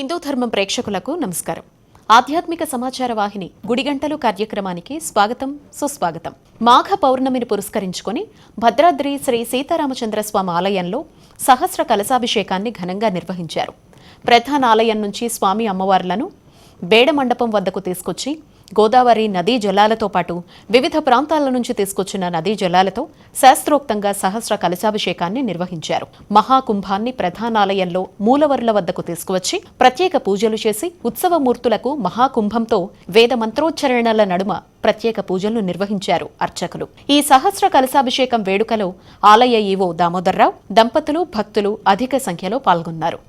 హిందూ ధర్మం ప్రేక్షకులకు నమస్కారం. ఆధ్యాత్మిక సమాచార వాహిని గుడిగంటలు కార్యక్రమానికి స్వాగతం, సుస్వాగతం. మాఘ పౌర్ణమిని పురస్కరించుకొని భద్రాద్రి శ్రీ సీతారామచంద్ర స్వామి ఆలయంలో సహస్ర కలశాభిషేకాన్ని ఘనంగా నిర్వహించారు. ప్రధాన ఆలయం నుంచి స్వామి అమ్మవార్లను బేడ మండపం వద్దకు తీసుకొచ్చి గోదావరి నదీ జలాలతో పాటు వివిధ ప్రాంతాల నుంచి తీసుకొచ్చిన నదీ జలాలతో శాస్త్రోక్తంగా సహస్ర కలశాభిషేకాన్ని నిర్వహించారు. మహాకుంభాన్ని ప్రధానాలయంలో మూలవరుల వద్దకు తీసుకువచ్చి ప్రత్యేక పూజలు చేసి ఉత్సవమూర్తులకు మహాకుంభంతో వేద మంత్రోచ్చరణల నడుమ ప్రత్యేక పూజలు నిర్వహించారు అర్చకులు. ఈ సహస్ర కలశాభిషేకం వేడుకలో ఆలయ ఈవో దామోదర్రావు, దంపతులు, భక్తులు అధిక సంఖ్యలో పాల్గొన్నారు.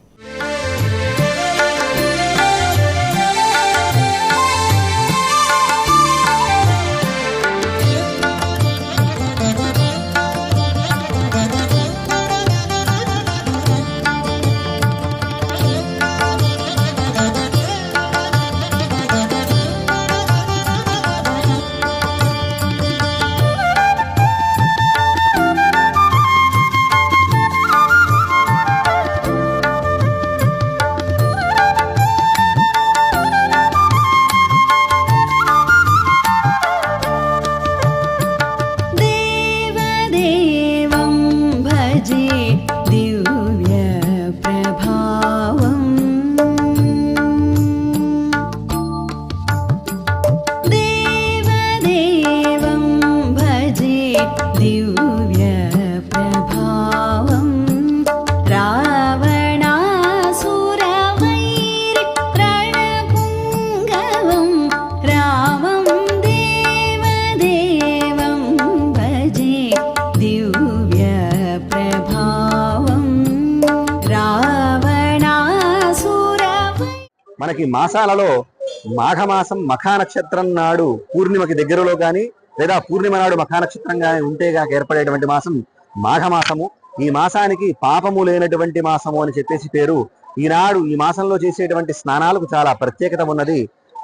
మనకి మాసాలలో మాఘమాసం మఖా నక్షత్రం నాడు పూర్ణిమకి దగ్గరలో కానీ లేదా పూర్ణిమ నాడు మఖా నక్షత్రం కానీ ఉంటేగాక ఏర్పడేటువంటి మాసం మాఘమాసము. ఈ మాసానికి పాపము లేనటువంటి మాసము అని చెప్పేసి పేరు. ఈనాడు ఈ మాసంలో చేసేటువంటి స్నానాలకు చాలా ప్రత్యేకత ఉన్నది.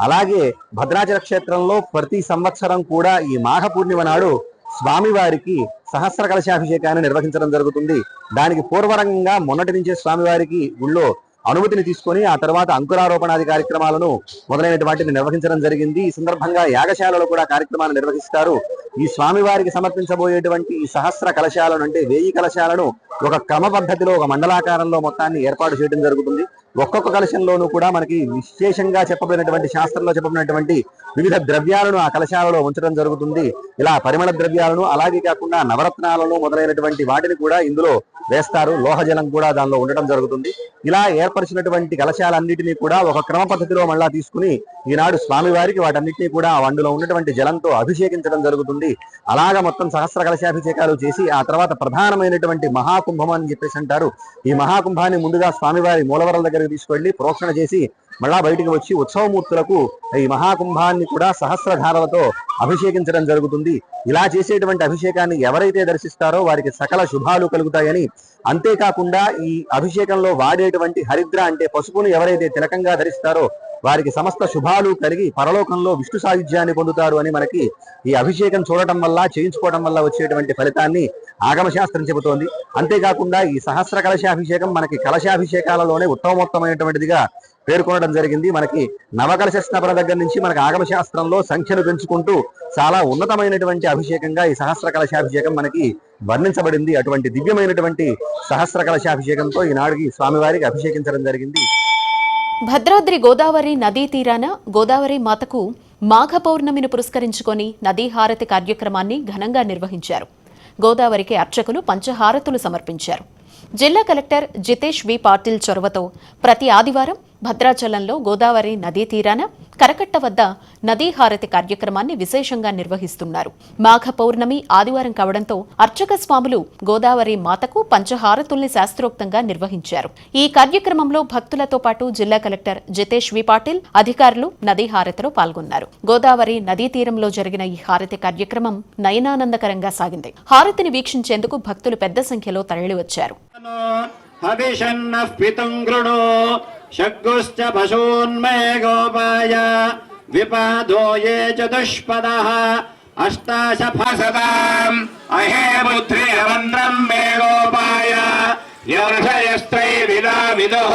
అలాగే భద్రాచల క్షేత్రంలో ప్రతి సంవత్సరం కూడా ఈ మాఘ పూర్ణిమ నాడు స్వామివారికి సహస్ర కలశాభిషేకాన్ని నిర్వహించడం జరుగుతుంది. దానికి పూర్వరంగా మొన్నటి నుంచే స్వామివారికి గుళ్ళో అనుమతిని తీసుకొని ఆ తర్వాత అంకురారోపణాది కార్యక్రమాలను మొదలైన వాటిని నిర్వహించడం జరిగింది. ఈ సందర్భంగా యాగశాలలో కూడా కార్యక్రమాలు నిర్వహిస్తారు. ఈ స్వామివారికి సమర్పించబోయేటువంటి ఈ సహస్ర కలశాలను అంటే 1000 కలశాలను ఒక క్రమ పద్ధతిలో ఒక మండలాకారంలో మొత్తాన్ని ఏర్పాటు చేయడం జరుగుతుంది. ఒక్కొక్క కలశంలోనూ కూడా మనకి విశేషంగా చెప్పబడినటువంటి శాస్త్రంలో చెప్పబడినటువంటి వివిధ ద్రవ్యాలను ఆ కలశాలలో ఉంచడం జరుగుతుంది. ఇలా పరిమళ ద్రవ్యాలను అలాగే కాకుండా నవరత్నాలను మొదలైనటువంటి వాటిని కూడా ఇందులో వేస్తారు. లోహజలం కూడా దానిలో ఉండటం జరుగుతుంది. ఇలా ఏర్పరిచినటువంటి కలశాలన్నిటినీ కూడా ఒక క్రమ పద్ధతిలో మళ్ళా తీసుకుని ఈనాడు స్వామివారికి వాటన్నిటినీ కూడా అందులో ఉన్నటువంటి జలంతో అభిషేకించడం జరుగుతుంది. అలాగా మొత్తం సహస్ర కలశాభిషేకాలు చేసి ఆ తర్వాత ప్రధానమైనటువంటి మహాకుంభం అని చెప్పేసి అంటారు. ఈ మహాకుంభాన్ని ముందుగా స్వామివారి మూలవరల దగ్గరికి తీసుకెళ్లి ప్రోక్షణ చేసి మళ్ళా బయటికి వచ్చి ఉత్సవమూర్తులకు ఈ మహాకుంభాన్ని కూడా సహస్రధారలతో అభిషేకించడం జరుగుతుంది. ఇలా చేసేటువంటి అభిషేకాన్ని ఎవరైతే దర్శిస్తారో వారికి సకల శుభాలు కలుగుతాయని, అంతేకాకుండా ఈ అభిషేకంలో వాడేటువంటి హరిద్ర అంటే పసుపును ఎవరైతే తిలకంగా ధరిస్తారో వారికి సమస్త శుభాలు కలిగి పరలోకంలో విష్ణు సాయుధ్యాన్ని పొందుతారు అని మనకి ఈ అభిషేకం చూడటం వల్ల చేయించుకోవడం వల్ల వచ్చేటువంటి ఫలితాన్ని ఆగమశాస్త్రం చెబుతోంది. అంతేకాకుండా ఈ సహస్ర కలశాభిషేకం మనకి కలశాభిషేకాలలోనే ఉత్తమోత్తమైనటువంటిదిగా పేర్కొనడం జరిగింది. మనకి నవకలశ స్నాపన దగ్గర నుంచి మనకి ఆగమశాస్త్రంలో సంఖ్యను పెంచుకుంటూ చాలా ఉన్నతమైనటువంటి అభిషేకంగా ఈ సహస్ర కలశాభిషేకం మనకి వర్ణించబడింది. అటువంటి దివ్యమైనటువంటి సహస్ర కలశాభిషేకంతో ఈనాడుకి స్వామివారికి అభిషేకించడం జరిగింది. భద్రాద్రి గోదావరి నదీ తీరాన గోదావరి మాతకు మాఘ పౌర్ణమిని పురస్కరించుకొని నదీ హారతి కార్యక్రమాన్ని ఘనంగా నిర్వహించారు. గోదావరికి అర్చకులు పంచహారతులు సమర్పించారు. జిల్లా కలెక్టర్ జితేష్ వి పాటిల్ చొరవతో ప్రతి ఆదివారం భద్రాచలంలో గోదావరి నదీ తీరాన కరకట్ట వద్ద నదీ హారతి కార్యక్రమాన్ని విశేషంగా నిర్వహిస్తున్నారు. మాఘ పౌర్ణమి ఆదివారం కావడంతో అర్చక స్వాములు గోదావరి మాతకు పంచహారతుల్ని శాస్త్రోక్తంగా నిర్వహించారు. ఈ కార్యక్రమంలో భక్తులతో పాటు జిల్లా కలెక్టర్ జితేష్ వి పాటిల్, అధికారులు నదీ హారతిలో పాల్గొన్నారు. గోదావరి నదీ తీరంలో జరిగిన ఈ హారతి కార్యక్రమం నయనానందకరంగా సాగింది. హారతిని వీక్షించేందుకు భక్తులు పెద్ద సంఖ్యలో తరలివచ్చారు. షగ్గుశ్చ పశూన్మే గోపాయ విపాదో ఏ చతుష్పదః అష్టాశఫసదాం అహే బుద్ధిరవంద్రం మే గోపాయ యర్షయస్త్రై విదా విదుః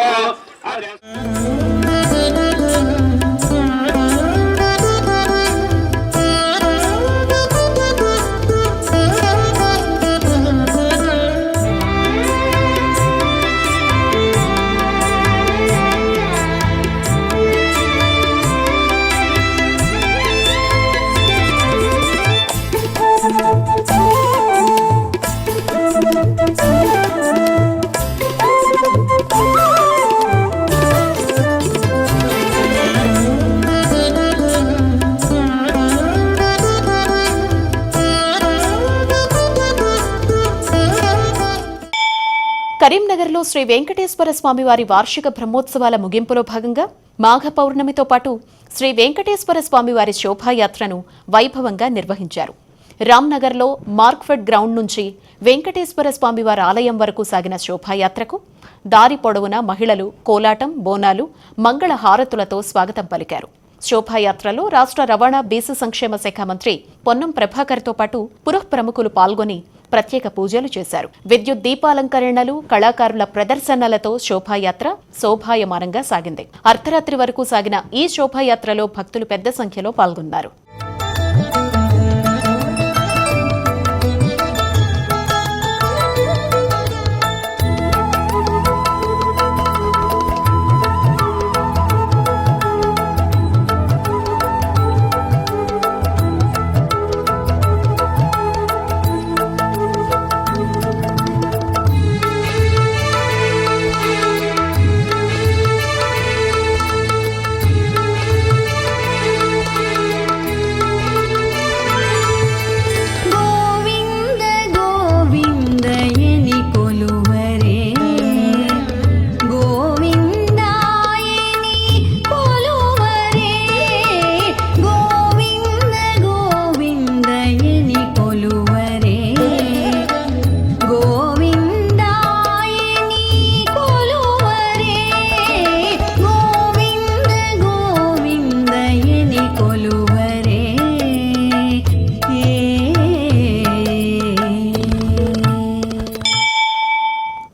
కరీంనగర్లో శ్రీ వెంకటేశ్వర స్వామివారి వార్షిక బ్రహ్మోత్సవాల ముగింపులో భాగంగా మాఘ పౌర్ణమితో పాటు శ్రీ వెంకటేశ్వర స్వామివారి శోభాయాత్రను వైభవంగా నిర్వహించారు. రామ్నగర్లో మార్క్ఫెడ్ గ్రౌండ్ నుంచి వెంకటేశ్వర స్వామివారి ఆలయం వరకు సాగిన శోభాయాత్రకు దారి పొడవునా మహిళలు కోలాటం, బోనాలు, మంగళ హారతులతో స్వాగతం పలికారు. శోభాయాత్రలో రాష్ట్ర రవాణా బీసీ సంక్షేమ శాఖ మంత్రి పొన్నం ప్రభాకర్తో పాటు పురఃప్రముఖులు పాల్గొని ప్రత్యేక పూజలు చేశారు. విద్యుత్ దీపాలంకరణలు, కళాకారుల ప్రదర్శనలతో శోభాయాత్ర శోభాయమానంగా సాగింది. అర్ధరాత్రి వరకు సాగిన ఈ శోభాయాత్రలో భక్తులు పెద్ద సంఖ్యలో పాల్గొన్నారు.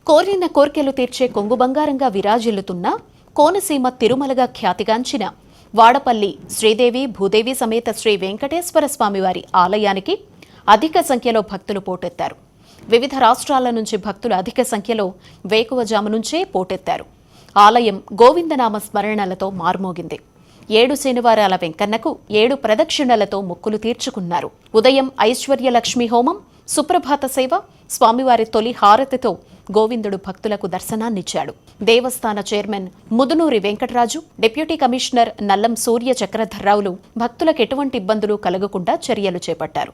కోరిన కోర్కెలు తీర్చే కొంగు బంగారంగా విరాజిల్లుతున్న కోనసీమ తిరుమలగా ఖ్యాతిగాంచిన వాడపల్లి శ్రీదేవి భూదేవి సమేత శ్రీ వెంకటేశ్వర స్వామివారి ఆలయానికి అధిక సంఖ్యలో భక్తులు పోటెత్తారు. వివిధ రాష్ట్రాల నుంచి భక్తులు అధిక సంఖ్యలో వేకువజాము నుంచే పోటెత్తారు. ఆలయం గోవిందనామ స్మరణలతో మార్మోగింది. 7 శనివారాల వెంకన్నకు 7 ప్రదక్షిణలతో మొక్కులు తీర్చుకున్నారు. ఉదయం ఐశ్వర్యలక్ష్మి హోమం, సుప్రభాత సేవ, స్వామివారి తొలి హారతితో గోవిందుడు భక్తులకు దర్శనాన్నిచ్చాడు. దేవస్థాన chairman Mudunuri Venkataraju, deputy commissioner Nallam Surya చక్రధర్రావులు భక్తులకు ఎటువంటి ఇబ్బందులు కలగకుండా చర్యలు చేపట్టారు.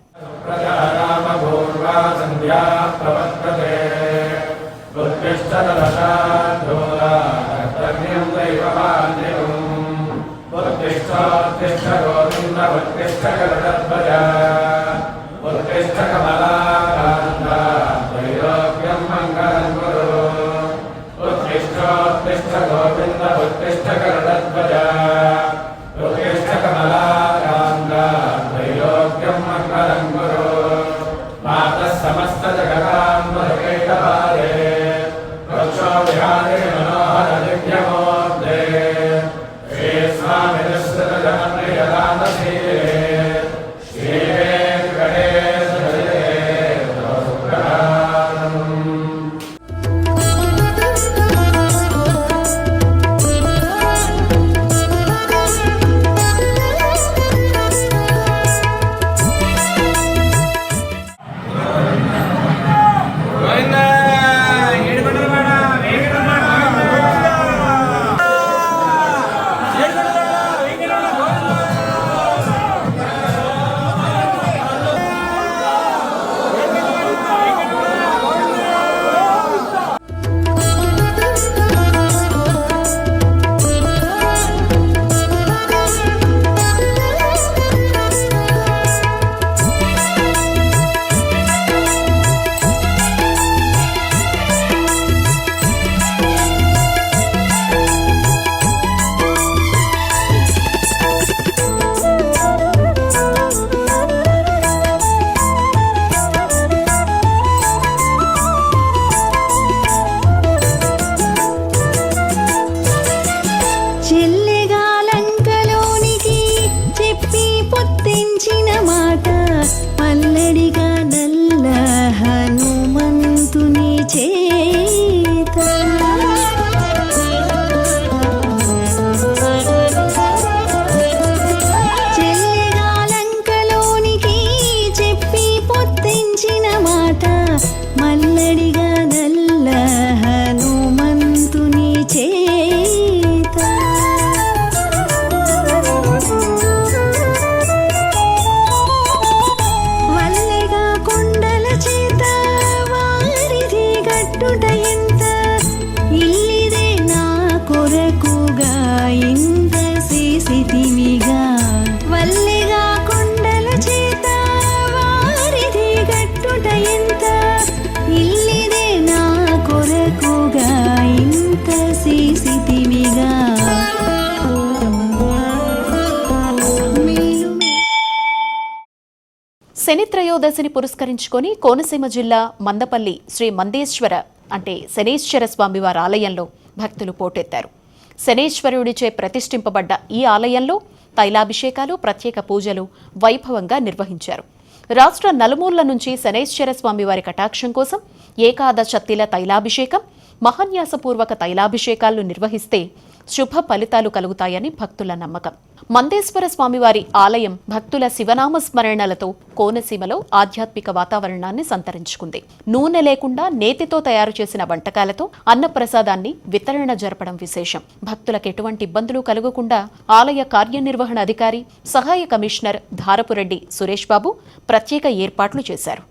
శని త్రయోదశిని పురస్కరించుకొని కోనసీమ జిల్లా మందపల్లి శ్రీ మందేశ్వర అంటే శనేశ్వర స్వామివారి ఆలయంలో భక్తులు పోటెత్తారు. శనేశ్వరుడిచే ప్రతిష్ఠింపబడ్డ ఈ ఆలయంలో తైలాభిషేకాలు, ప్రత్యేక పూజలు వైభవంగా నిర్వహించారు. రాష్ట్ర నలుమూలల నుంచి శనేశ్వర స్వామివారి కటాక్షం కోసం ఏకాదశత్తిల తైలాభిషేకం, మహాన్యాసపూర్వక తైలాభిషేకాలను నిర్వహిస్తే శుభ ఫలితాలు కలుగుతాయని భక్తుల నమ్మకం. మందేశ్వర స్వామివారి ఆలయం భక్తుల శివనామ స్మరణలతో కోనసీమలో ఆధ్యాత్మిక వాతావరణాన్ని సంతరించుకుంది. నూనె లేకుండా నేతితో తయారు చేసిన వంటకాలతో అన్నప్రసాదాన్ని వితరణ జరపడం విశేషం. భక్తులకు ఎటువంటి ఇబ్బందులు కలగకుండా ఆలయ కార్యనిర్వహణ అధికారి, సహాయ కమిషనర్ ధారపురెడ్డి సురేష్ బాబు ప్రత్యేక ఏర్పాట్లు చేశారు.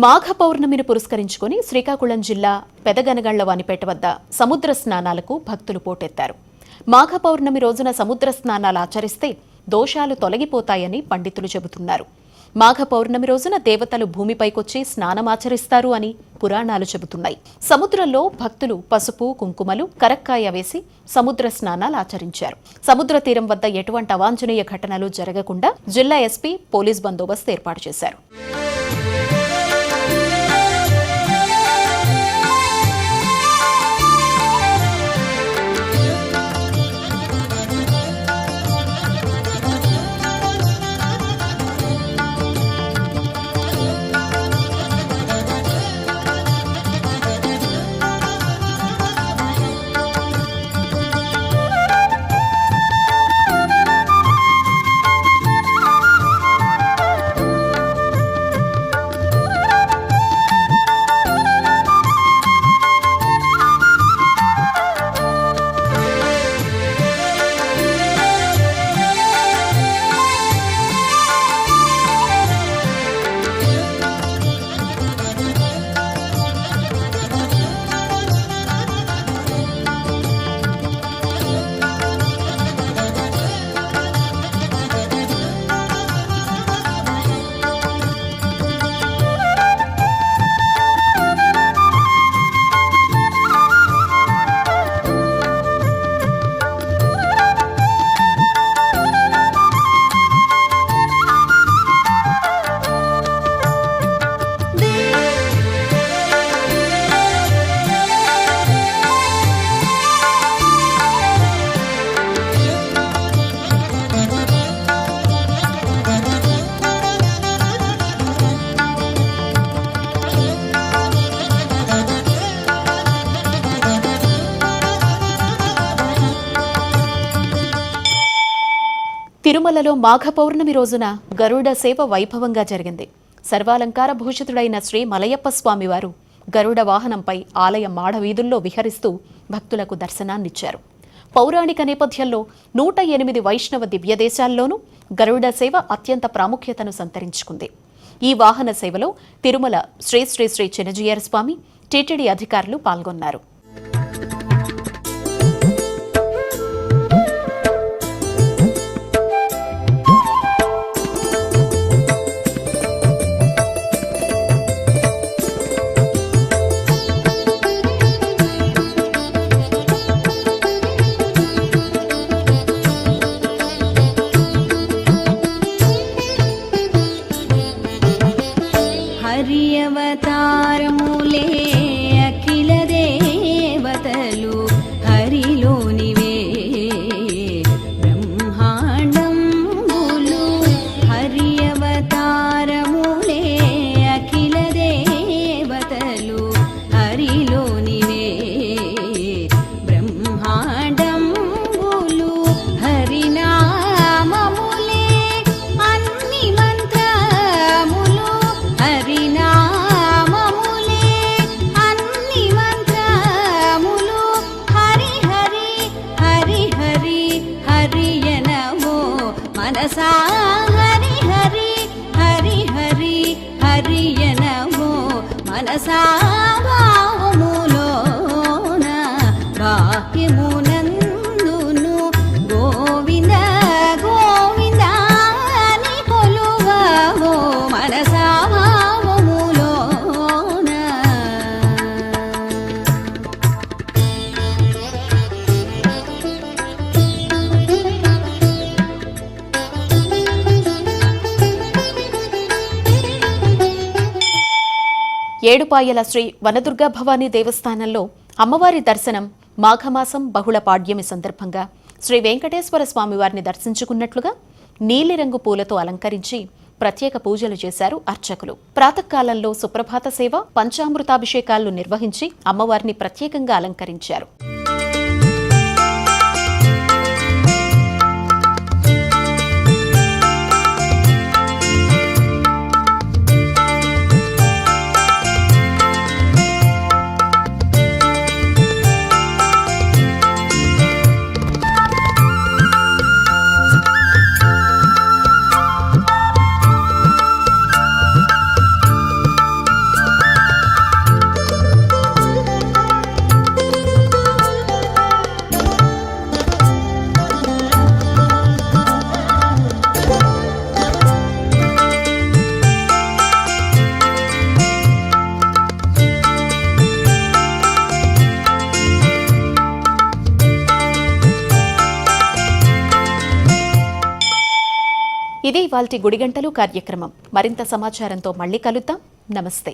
మాఘ పౌర్ణమిని పురస్కరించుకుని శ్రీకాకుళం జిల్లా పెదగనగళ్ల వానిపేట వద్ద సముద్ర స్నానాలకు భక్తులు పోటెత్తారు. మాఘ పౌర్ణమి రోజున సముద్ర స్నానాలు ఆచరిస్తే దోషాలు తొలగిపోతాయని పండితులు చెబుతున్నారు. మాఘ పౌర్ణమి రోజున దేవతలు భూమిపైకొచ్చి స్నానమాచరిస్తారు అని పురాణాలు చెబుతున్నాయి. సముద్రంలో భక్తులు పసుపు, కుంకుమలు, కరక్కాయ వేసి సముద్ర స్నానాలు ఆచరించారు. సముద్ర తీరం వద్ద ఎటువంటి అవాంఛనీయ ఘటనలు జరగకుండా జిల్లా ఎస్పీ పోలీస్ బందోబస్తు ఏర్పాటు చేశారు. తిరుమలలో మాఘ పౌర్ణమి రోజున గరుడ సేవ వైభవంగా జరిగింది. సర్వాలంకార భూషితుడైన శ్రీ మలయప్ప స్వామివారు గరుడ వాహనంపై ఆలయ మాడవీధుల్లో విహరిస్తూ భక్తులకు దర్శనాన్నిచ్చారు. పౌరాణిక నేపథ్యంలో 108 వైష్ణవ దివ్యదేశాల్లోనూ గరుడ సేవ అత్యంత ప్రాముఖ్యతను సంతరించుకుంది. ఈ వాహన సేవలో తిరుమల శ్రీ శ్రీ శ్రీ చినజీయర్ స్వామి, టీటీడీ అధికారులు పాల్గొన్నారు. హరియవతారములే అఖిల దేవతలు హరిలోనివే బ్రహ్మాండంబులు. హరియవతారములే అఖిల దేవతలు హరిలోనివే బ్రహ్మాండంబులు. హరినామములే అన్ని మంత్రములు. హరినామములే అన్ని మంత్రములు. హరి హరి హరి హరి హరియనమో మనసా. హరి హరి హరి హరి హరియనమో మనసా. భావములోన బాహ్యమునందును గోవింద గోవింద అని కొలువవో మనసా. భావములోన ఏడుపాయల శ్రీ వనదుర్గా భవానీ దేవస్థానంలో అమ్మవారి దర్శనం మాఘమాసం బహుళ పాడ్యమి సందర్భంగా శ్రీ వెంకటేశ్వర స్వామివారిని దర్శించుకున్నట్లుగా నీలిరంగు పూలతో అలంకరించి ప్రత్యేక పూజలు చేశారు అర్చకులు. ప్రాతకాలంలో సుప్రభాత సేవ, పంచామృతాభిషేకాలు నిర్వహించి అమ్మవారిని ప్రత్యేకంగా అలంకరించారు. ఇది ఇవాల్టి గుడిగంటలు కార్యక్రమం. మరింత సమాచారంతో మళ్ళీ కలుద్దాం. నమస్తే.